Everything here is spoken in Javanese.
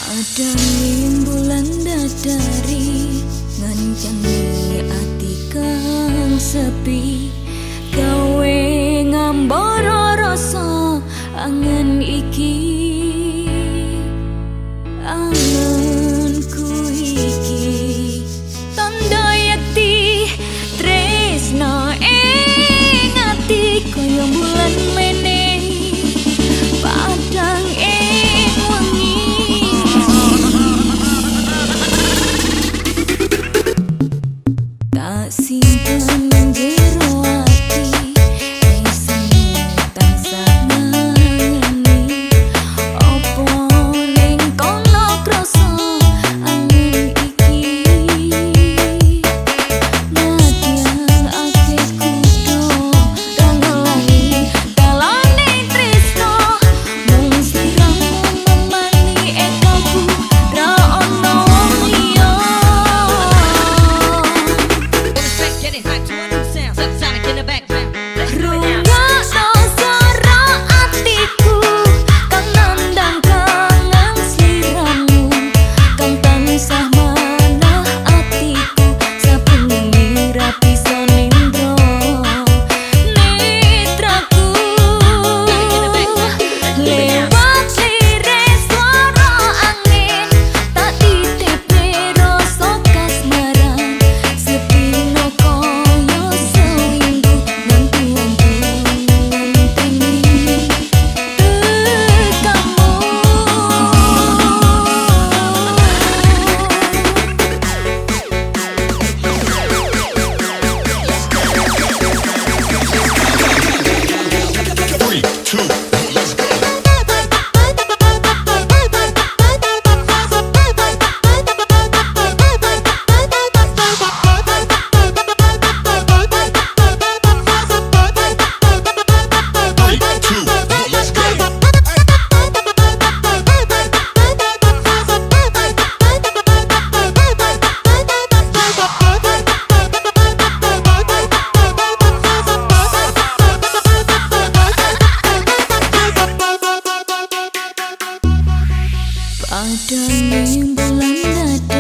Padang bulan dadari ngancangi ati kang sepi gawe ngambara rasa angen iki angenku iki tanda yakti tresna ing ati kaya bulan menehi padang ing wengi tak simpen jero ati esmu tansah nangani opo ning kono krasa angin iki nadyan ake kudo rangelani dalane tresno mung siramu memani ekaku ra ono wong liya. Getting hot to a new sound, subsonic in the background. Rungokno swara atiku kang nandang kangen sliramu kang tansah manah atiku saben ngirapi sonindro netraku lewat lirik swara angin tak titip rasa kasmaran sepino koyo seminggu nanti ngenteni kamu. Three, two, let's go. Three, two, let's go. Padang bulan dadari